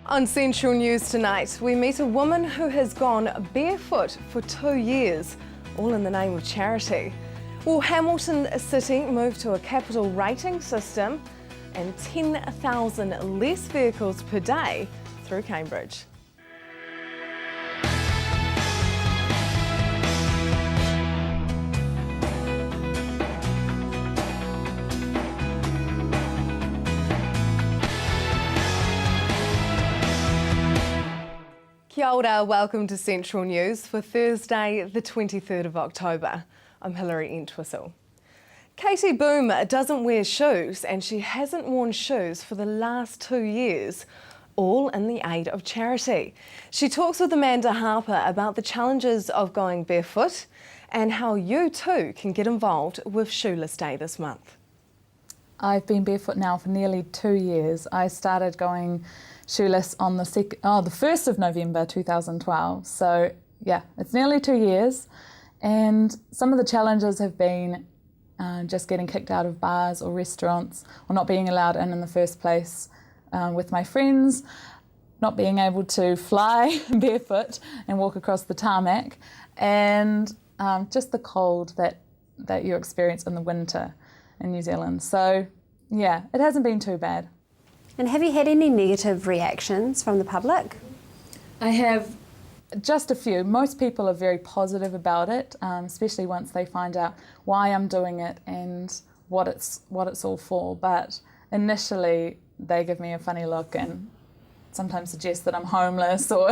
On Central News tonight, we meet a woman who has gone barefoot for 2 years, all in the name of charity. Will Hamilton City move to a capital rating system? And 10,000 less vehicles per day through Cambridge. Kia ora, welcome to Central News for Thursday the 23rd of October. I'm Hilary Entwistle. Katie Boom doesn't wear shoes and she hasn't worn shoes for the last 2 years, all in the aid of charity. She talks with Amanda Harper about the challenges of going barefoot and how you too can get involved with Shoeless Day this month. I've been barefoot now for nearly 2 years. I started going shoeless on the 1st of November 2012. So yeah, it's nearly 2 years. And some of the challenges have been just getting kicked out of bars or restaurants, or not being allowed in the first place with my friends, not being able to fly barefoot and walk across the tarmac, and just the cold that you experience in the winter in New Zealand. So yeah, it hasn't been too bad. And have you had any negative reactions from the public? I have just a few. Most people are very positive about it, especially once they find out why I'm doing it and what it's all for. But initially, they give me a funny look and sometimes suggest that I'm homeless or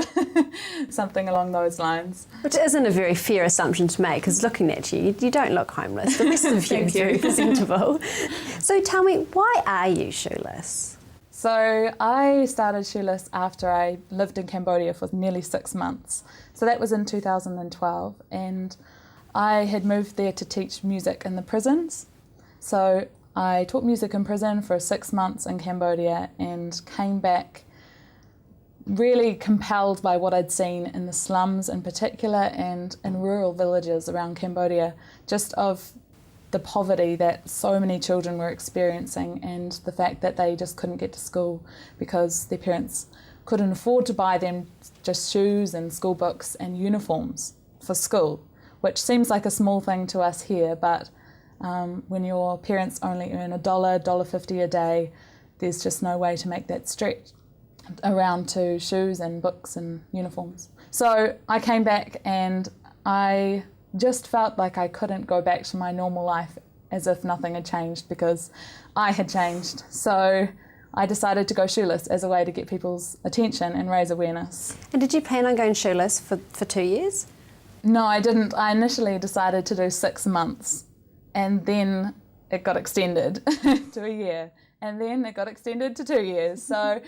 something along those lines. Which isn't a very fair assumption to make, because looking at you, you don't look homeless. The rest of you are very presentable. So tell me, why are you shoeless? So I started shoeless after I lived in Cambodia for nearly 6 months. So that was in 2012, and I had moved there to teach music in the prisons. So I taught music in prison for 6 months in Cambodia and came back really compelled by what I'd seen in the slums in particular and in rural villages around Cambodia, just of the poverty that so many children were experiencing and the fact that they just couldn't get to school because their parents couldn't afford to buy them just shoes and school books and uniforms for school, which seems like a small thing to us here, but when your parents only earn $1.50 a day, there's just no way to make that stretch around to shoes and books and uniforms. So I came back and I just felt like I couldn't go back to my normal life as if nothing had changed because I had changed. So I decided to go shoeless as a way to get people's attention and raise awareness. And did you plan on going shoeless for 2 years? No, I didn't. I initially decided to do 6 months and then it got extended to a year and then it got extended to 2 years. So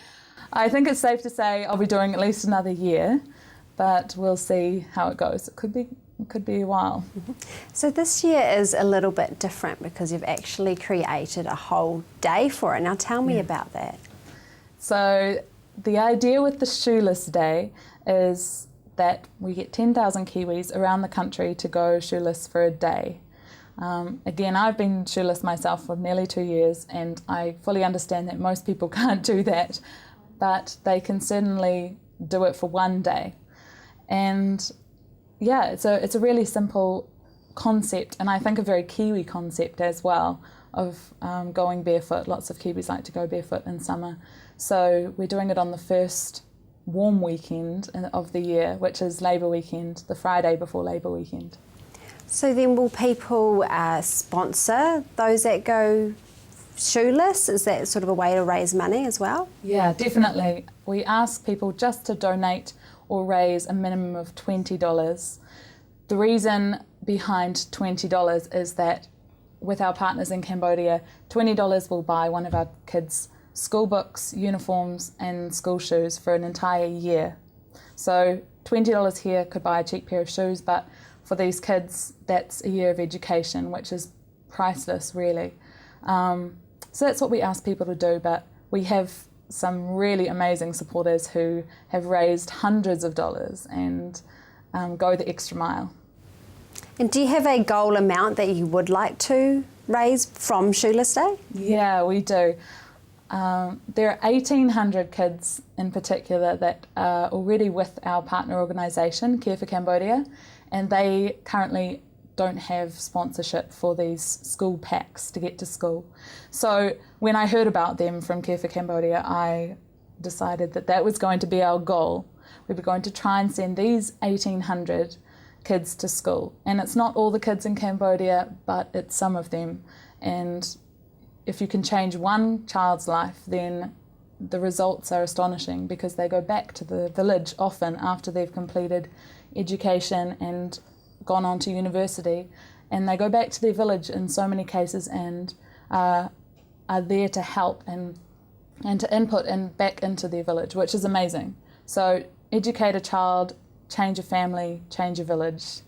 I think it's safe to say I'll be doing at least another year, but we'll see how it goes. It could be a while. So this year is a little bit different because you've actually created a whole day for it. Now tell me about that. So the idea with the Shoeless Day is that we get 10,000 Kiwis around the country to go shoeless for a day. Again, I've been shoeless myself for nearly 2 years and I fully understand that most people can't do that, but they can certainly do it for one day. And yeah, it's a really simple concept, and I think a very Kiwi concept as well, of going barefoot. Lots of Kiwis like to go barefoot in summer. So we're doing it on the first warm weekend of the year, which is Labour weekend, the Friday before Labour weekend. So then will people sponsor those that go shoeless? Is that sort of a way to raise money as well? Yeah, definitely. We ask people just to donate or raise a minimum of $20. The reason behind $20 is that with our partners in Cambodia, $20 will buy one of our kids' school books, uniforms and school shoes for an entire year. So $20 here could buy a cheap pair of shoes, but for these kids, that's a year of education, which is priceless, really. So that's what we ask people to do, but we have some really amazing supporters who have raised hundreds of dollars and go the extra mile. And do you have a goal amount that you would like to raise from Shoeless Day? Yeah, we do. There are 1,800 kids in particular that are already with our partner organisation, Care for Cambodia, and they currently don't have sponsorship for these school packs to get to school. So when I heard about them from Care for Cambodia, I decided that that was going to be our goal. We were going to try and send these 1,800 kids to school. And it's not all the kids in Cambodia, but it's some of them. And if you can change one child's life, then the results are astonishing, because they go back to the village often after they've completed education and gone on to university, and they go back to their village in so many cases and are there to help and to input and back into their village, which is amazing. So educate a child, change a family, change a village.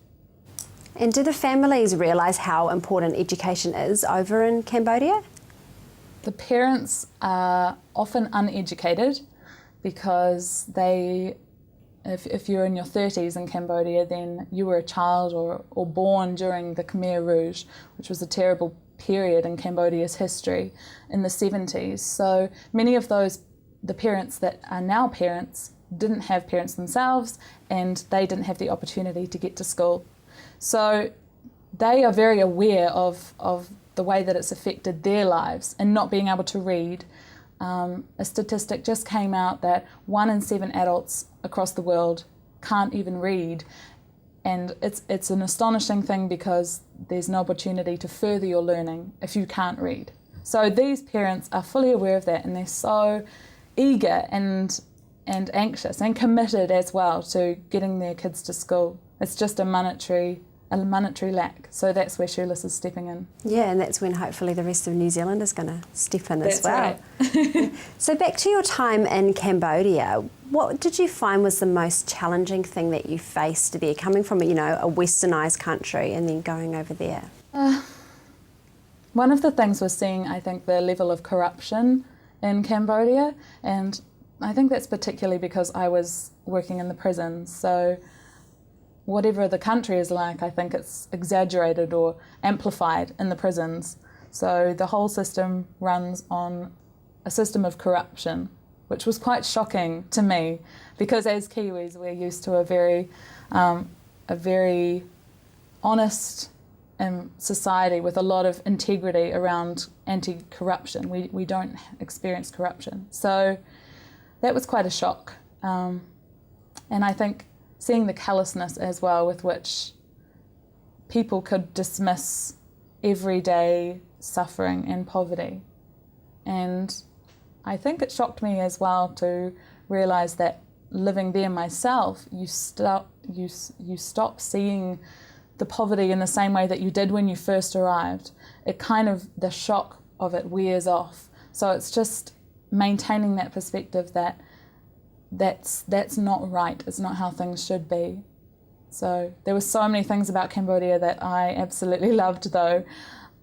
And do the families realise how important education is over in Cambodia? The parents are often uneducated because if you're in your 30s in Cambodia, then you were a child or born during the Khmer Rouge, which was a terrible period in Cambodia's history in the 70s. So many of the parents that are now parents didn't have parents themselves, and they didn't have the opportunity to get to school. So they are very aware of the way that it's affected their lives and not being able to read. A statistic just came out that 1 in 7 adults across the world can't even read, and it's an astonishing thing because there's no opportunity to further your learning if you can't read. So these parents are fully aware of that, and they're so eager and anxious and committed as well to getting their kids to school. It's just a monetary lack. So that's where Shoeless is stepping in. Yeah, and that's when hopefully the rest of New Zealand is going to step in as well. Right. So back to your time in Cambodia, what did you find was the most challenging thing that you faced there, coming from a westernised country and then going over there? One of the things was seeing, I think, the level of corruption in Cambodia, and I think that's particularly because I was working in the prisons. So whatever the country is like, I think it's exaggerated or amplified in the prisons. So the whole system runs on a system of corruption, which was quite shocking to me, because as Kiwis we're used to a very honest society with a lot of integrity around anti-corruption. We don't experience corruption. So that was quite a shock. And I think seeing the callousness as well with which people could dismiss everyday suffering and poverty. And I think it shocked me as well to realise that living there myself, you stop seeing the poverty in the same way that you did when you first arrived. The shock of it wears off. So it's just maintaining that perspective that that's not right. It's not how things should be. So there were so many things about Cambodia that I absolutely loved, though.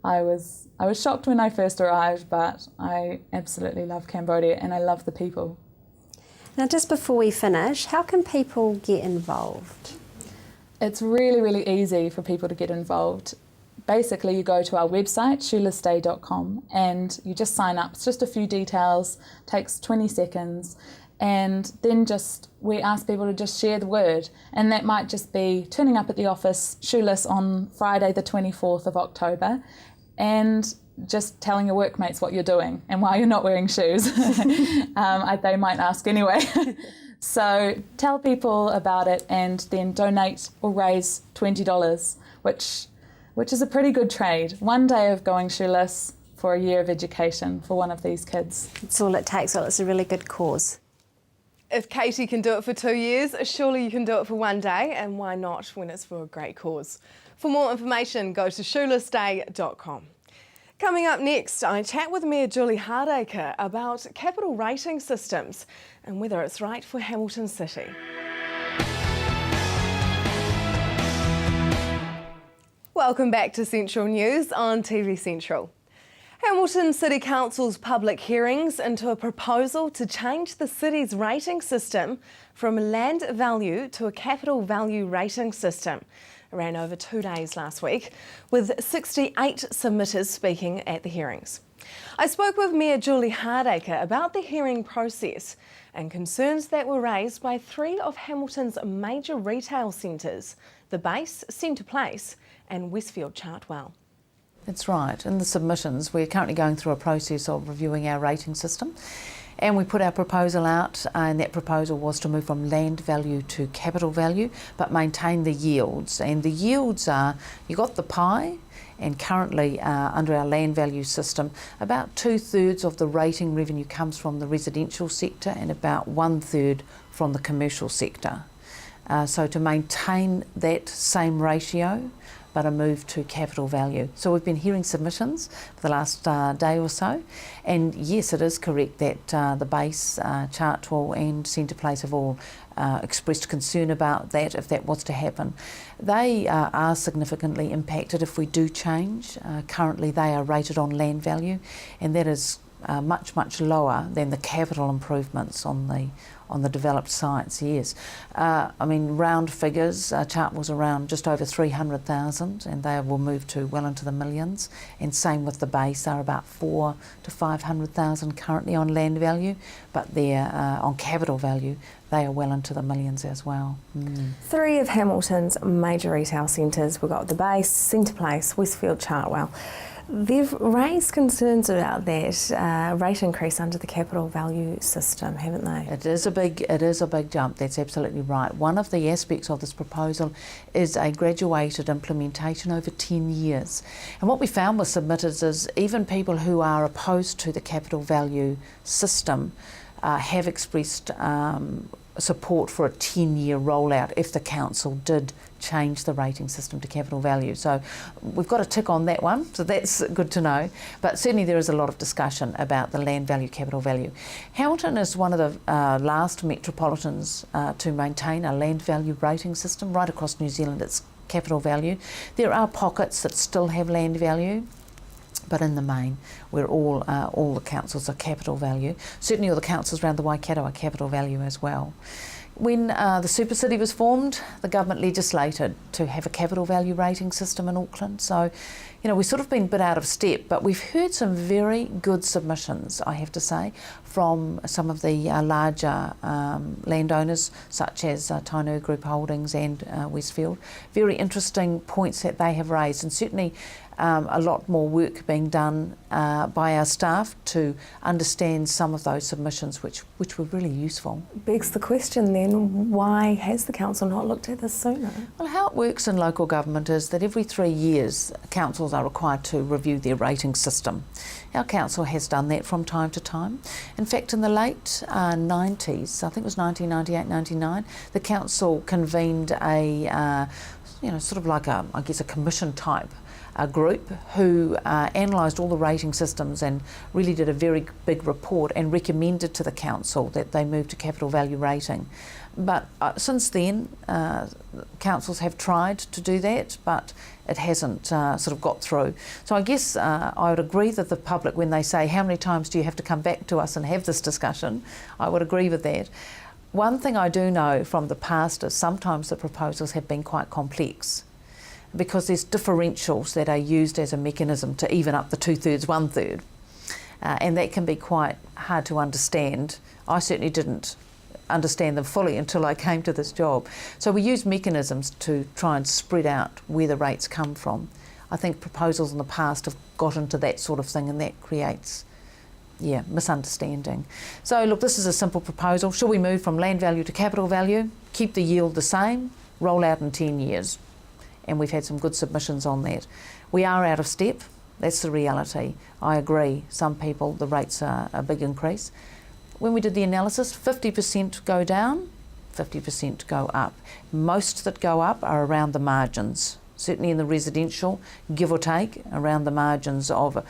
I was shocked when I first arrived, but I absolutely love Cambodia and I love the people. Now, just before we finish, how can people get involved? It's really, really easy for people to get involved. Basically, you go to our website, shoelessday.com, and you just sign up. It's just a few details, takes 20 seconds. And then we ask people to just share the word, and that might just be turning up at the office shoeless on Friday the 24th of October and just telling your workmates what you're doing and why you're not wearing shoes. They might ask anyway. So tell people about it and then donate or raise $20, which is a pretty good trade. One day of going shoeless for a year of education for one of these kids. That's all it takes. Well, it's a really good cause. If Katie can do it for 2 years, surely you can do it for one day, and why not when it's for a great cause? For more information, go to shoelessday.com. Coming up next, I chat with Mayor Julie Hardacre about capital rating systems and whether it's right for Hamilton City. Welcome back to Central News on TV Central. Hamilton City Council's public hearings into a proposal to change the city's rating system from land value to a capital value rating system ran over 2 days last week, with 68 submitters speaking at the hearings. I spoke with Mayor Julie Hardacre about the hearing process and concerns that were raised by three of Hamilton's major retail centres, the Base, Centre Place and Westfield Chartwell. That's right. In the submissions, we're currently going through a process of reviewing our rating system, and we put our proposal out, and that proposal was to move from land value to capital value, but maintain the yields. And the yields are, you got the pie, and currently under our land value system, about 2/3 of the rating revenue comes from the residential sector and about 1/3 from the commercial sector. So to maintain that same ratio, but a move to capital value. So we've been hearing submissions for the last day or so, and yes, it is correct that the Base, Chartwell and Centre Place have all expressed concern about that if that was to happen. They are significantly impacted if we do change. Currently they are rated on land value, and that is much lower than the capital improvements on the developed sites. Yes, I mean, round figures, Chartwell's around just over 300,000, and they will move to well into the millions, and same with the Base. They're about 400,000 to 500,000 currently on land value, but they're on capital value, they are well into the millions as well. Three of Hamilton's major retail centres, we've got the Base, Centre Place, Westfield Chartwell. They've raised concerns about that rate increase under the capital value system, haven't they? It is a big jump, that's absolutely right. One of the aspects of this proposal is a graduated implementation over 10 years. And what we found with submitters is even people who are opposed to the capital value system have expressed support for a 10-year rollout if the council did change the rating system to capital value. So we've got a tick on that one, so that's good to know. But certainly there is a lot of discussion about the land value, capital value. Hamilton is one of the last metropolitans to maintain a land value rating system. Right across New Zealand it's capital value. There are pockets that still have land value, but in the main, we're all the councils are capital value. Certainly all the councils around the Waikato are capital value as well. When the Super City was formed, the government legislated to have a capital value rating system in Auckland. So, you know, we've sort of been a bit out of step, but we've heard some very good submissions, I have to say, from some of the larger landowners, such as Tainui Group Holdings and Westfield. Very interesting points that they have raised, and certainly a lot more work being done by our staff to understand some of those submissions, which were really useful. Begs the question then, why has the council not looked at this sooner? Well, how it works in local government is that every 3 years councils are required to review their rating system. Our council has done that from time to time. In fact, in the late 90s, I think it was 1998, 99, the council convened a, sort of like a commission type group who analysed all the rating systems and really did a very big report and recommended to the council that they move to capital value rating. But since then, councils have tried to do that, but it hasn't sort of got through. So I guess I would agree that the public, when they say, how many times do you have to come back to us and have this discussion, I would agree with that. One thing I do know from the past is sometimes the proposals have been quite complex, because there's differentials that are used as a mechanism to even up the 2/3, 1/3. And that can be quite hard to understand. I certainly didn't understand them fully until I came to this job. So we use mechanisms to try and spread out where the rates come from. I think proposals in the past have got into that sort of thing, and that creates misunderstanding. So look, this is a simple proposal. Should we move from land value to capital value, keep the yield the same, roll out in 10 years? And we've had some good submissions on that. We are out of step, that's the reality. I agree, some people, the rates are a big increase. When we did the analysis, 50% go down, 50% go up. Most that go up are around the margins. Certainly in the residential, give or take, around the margins of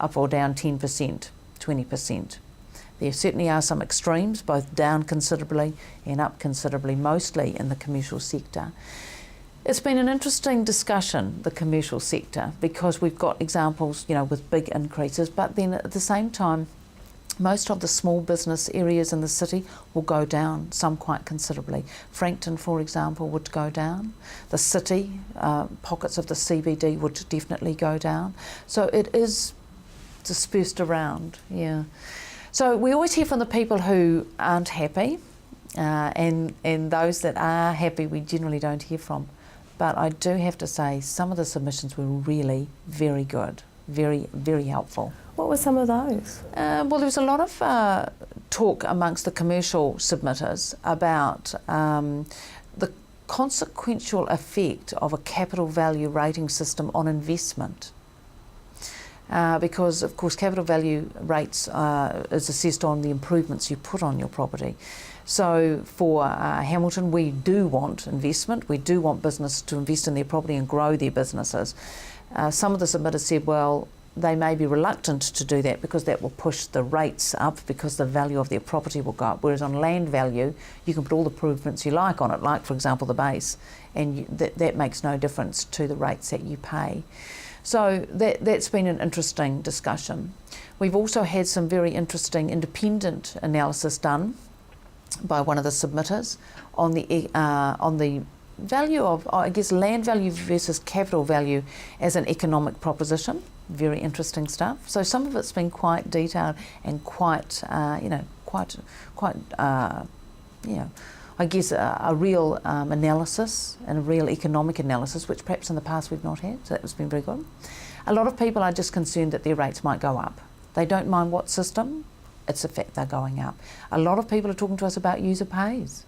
up or down 10%, 20%. There certainly are some extremes, both down considerably and up considerably, mostly in the commercial sector. It's been an interesting discussion, the commercial sector, because we've got examples, with big increases, but then at the same time, most of the small business areas in the city will go down, some quite considerably. Frankton, for example, would go down. The city, pockets of the CBD would definitely go down. So it is dispersed around, yeah. So we always hear from the people who aren't happy, and those that are happy we generally don't hear from. But I do have to say some of the submissions were really very good, very, very helpful. What were some of those? Well, there was a lot of talk amongst the commercial submitters about the consequential effect of a capital value rating system on investment. Because, of course, capital value rates is assessed on the improvements you put on your property. So for Hamilton, we do want investment, we do want business to invest in their property and grow their businesses. Some of the submitters said, well, they may be reluctant to do that because that will push the rates up because the value of their property will go up. Whereas on land value, you can put all the improvements you like on it, like, for example, the base, and that makes no difference to the rates that you pay. So that's been an interesting discussion. We've also had some very interesting independent analysis done by one of the submitters on the value of, I guess, land value versus capital value as an economic proposition. Very interesting stuff. So some of it's been quite detailed and quite, I guess a real analysis and a real economic analysis, which perhaps in the past we've not had, so that has been very good. A lot of people are just concerned that their rates might go up. They don't mind what system, it's the fact they're going up. A lot of people are talking to us about user pays.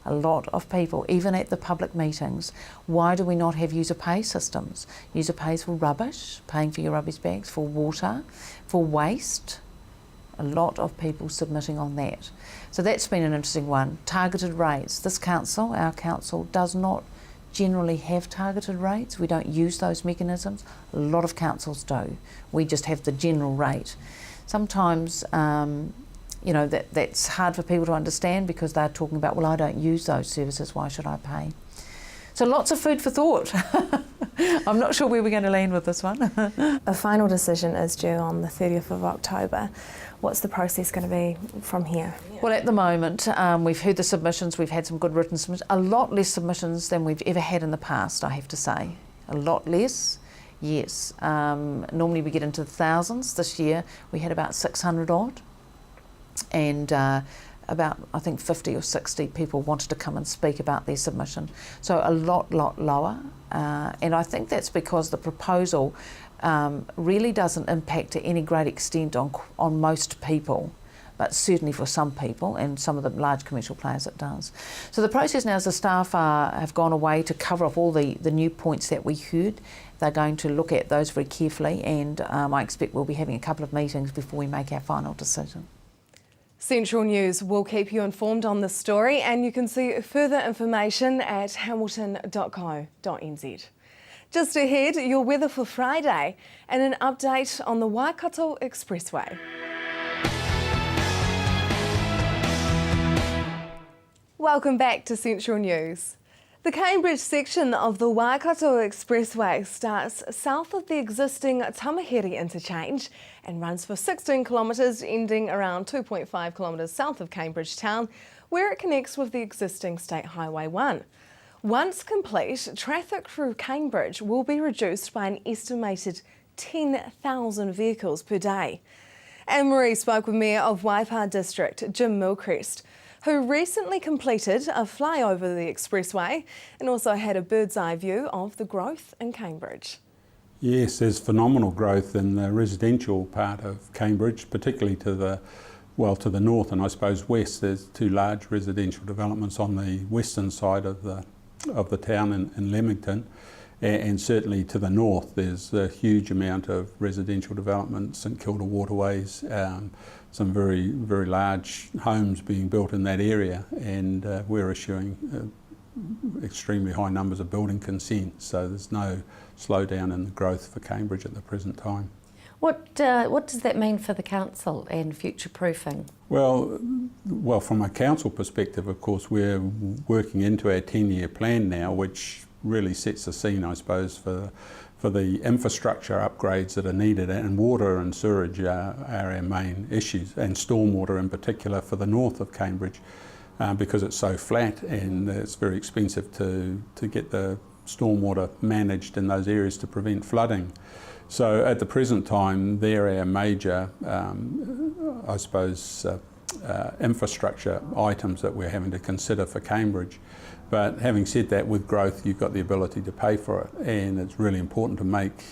A lot of people, even at the public meetings, why do we not have user pay systems? User pays for rubbish, paying for your rubbish bags, for water, for waste. A lot of people submitting on that. So that's been an interesting one. Targeted rates. This council, our council, does not generally have targeted rates. We don't use those mechanisms. A lot of councils do. We just have the general rate. Sometimes, that's hard for people to understand because they're talking about, well, I don't use those services, why should I pay? So lots of food for thought. I'm not sure where we're going to land with this one. A final decision is due on the 30th of October. What's the process going to be from here? Well, at the moment, we've heard the submissions, we've had some good written submissions, a lot less submissions than we've ever had in the past, I have to say. A lot less, yes. Normally we get into the thousands. This year we had about 600 odd. And about, I think, 50 or 60 people wanted to come and speak about their submission. So a lot lower. And I think that's because the proposal really doesn't impact to any great extent on most people, but certainly for some people and some of the large commercial players it does. So the process now is the staff have gone away to cover off all the new points that we heard. They're going to look at those very carefully, and I expect we'll be having a couple of meetings before we make our final decision. Central News will keep you informed on this story, and you can see further information at hamilton.co.nz. Just ahead, your weather for Friday and an update on the Waikato Expressway. Welcome back to Central News. The Cambridge section of the Waikato Expressway starts south of the existing Tamahere interchange and runs for 16 kilometres, ending around 2.5 kilometres south of Cambridge town, where it connects with the existing State Highway 1. Once complete, traffic through Cambridge will be reduced by an estimated 10,000 vehicles per day. Anne-Marie spoke with Mayor of Waipa District, Jim Milcrest, who recently completed a flyover the expressway and also had a bird's eye view of the growth in Cambridge. Yes, there's phenomenal growth in the residential part of Cambridge, particularly to the north and I suppose west. There's two large residential developments on the western side of the town in Leamington, and certainly to the north there's a huge amount of residential development, St Kilda Waterways, some very, very large homes being built in that area, and we're issuing extremely high numbers of building consent, so there's no slowdown in the growth for Cambridge at the present time. What does that mean for the council and future proofing? Well, from a council perspective, of course, we're working into our 10-year plan now, which really sets the scene, I suppose, for the infrastructure upgrades that are needed, and water and sewerage are our main issues, and stormwater in particular for the north of Cambridge, because it's so flat and it's very expensive to get the stormwater managed in those areas to prevent flooding. So at the present time, they're our major, I suppose, infrastructure items that we're having to consider for Cambridge. But having said that, with growth, you've got the ability to pay for it, and it's really important to make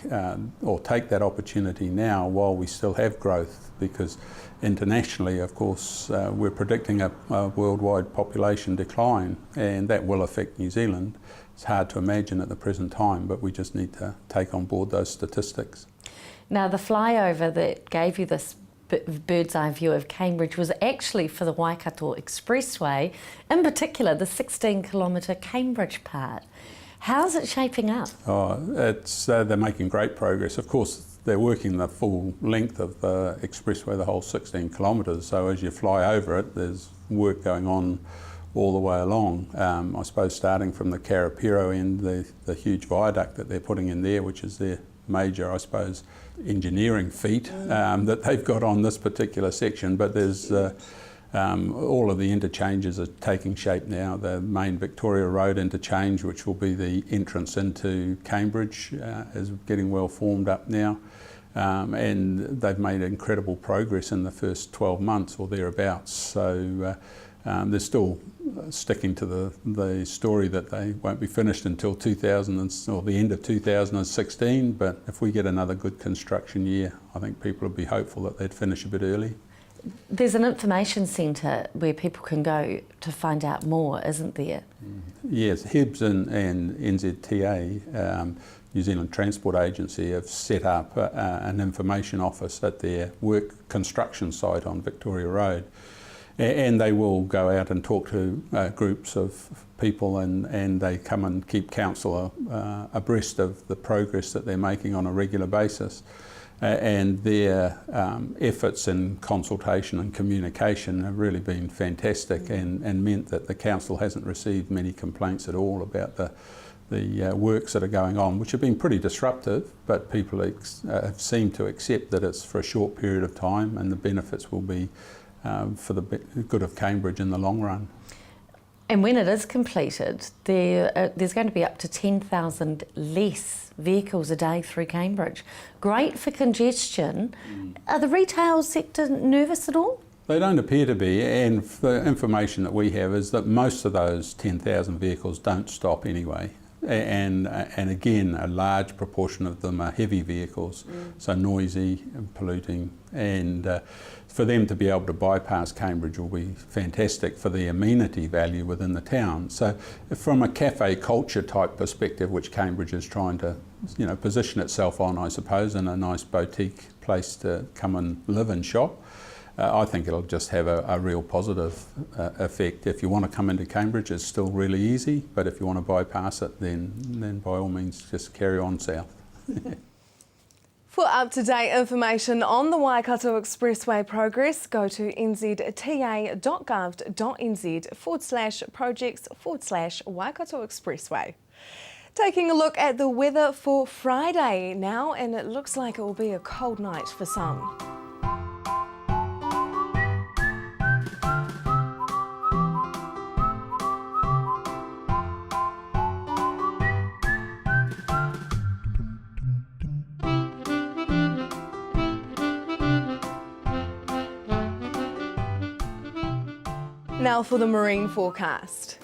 or take that opportunity now while we still have growth, because internationally, of course, we're predicting a worldwide population decline, and that will affect New Zealand. It's hard to imagine at the present time, but we just need to take on board those statistics. Now, the flyover that gave you this bird's eye view of Cambridge was actually for the Waikato Expressway, in particular the 16-kilometre Cambridge part. How's it shaping up? They're making great progress. Of course, they're working the full length of the expressway, the whole 16 kilometres, so as you fly over it, there's work going on all the way along. I suppose starting from the Karapiro end, the huge viaduct that they're putting in there, which is their major, I suppose, engineering feat that they've got on this particular section, but there's all of the interchanges are taking shape now. The main Victoria Road interchange, which will be the entrance into Cambridge, is getting well formed up now, and they've made incredible progress in the first 12 months or thereabouts. So they're still sticking to the story that they won't be finished until the end of 2016, but if we get another good construction year, I think people will be hopeful that they'd finish a bit early. There's an information centre where people can go to find out more, isn't there? Yes, HIBS and NZTA, New Zealand Transport Agency, have set up an information office at their work construction site on Victoria Road. And they will go out and talk to groups of people, and they come and keep council abreast of the progress that they're making on a regular basis. And their efforts in consultation and communication have really been fantastic, and meant that the council hasn't received many complaints at all about the works that are going on, which have been pretty disruptive, but people have seemed to accept that it's for a short period of time, and the benefits will be for the good of Cambridge in the long run. And when it is completed, there's going to be up to 10,000 less vehicles a day through Cambridge. Great for congestion. Are the retail sector nervous at all? They don't appear to be, and the information that we have is that most of those 10,000 vehicles don't stop anyway. And again, a large proportion of them are heavy vehicles, so noisy and polluting, and for them to be able to bypass Cambridge will be fantastic for the amenity value within the town. So from a cafe culture type perspective, which Cambridge is trying to position itself on, I suppose, in a nice boutique place to come and live and shop, I think it'll just have a real positive effect. If you want to come into Cambridge, it's still really easy, but if you want to bypass it, then by all means just carry on south. For up-to-date information on the Waikato Expressway progress, go to nzta.gov.nz/projects/Waikato Expressway. Taking a look at the weather for Friday now, and it looks like it will be a cold night for some. Now for the marine forecast.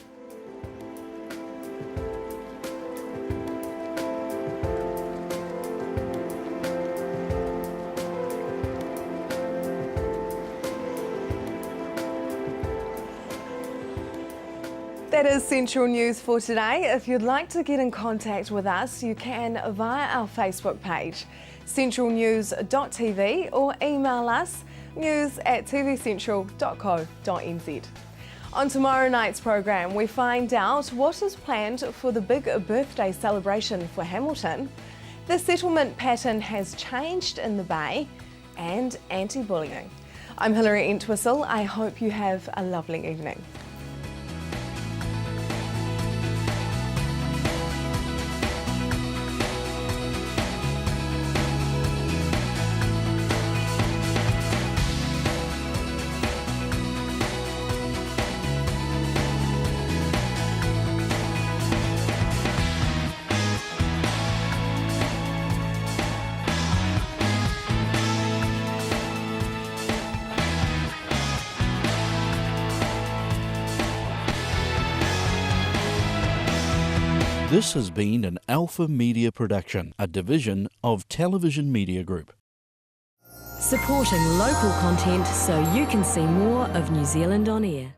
That is Central News for today. If you'd like to get in contact with us, you can via our Facebook page, centralnews.tv, or email us news@tvcentral.co.nz. On tomorrow night's program, we find out what is planned for the big birthday celebration for Hamilton, the settlement pattern has changed in the Bay, and anti-bullying. I'm Hilary Entwistle. I hope you have a lovely evening. This has been an Alpha Media production, a division of Television Media Group. Supporting local content so you can see more of New Zealand on air.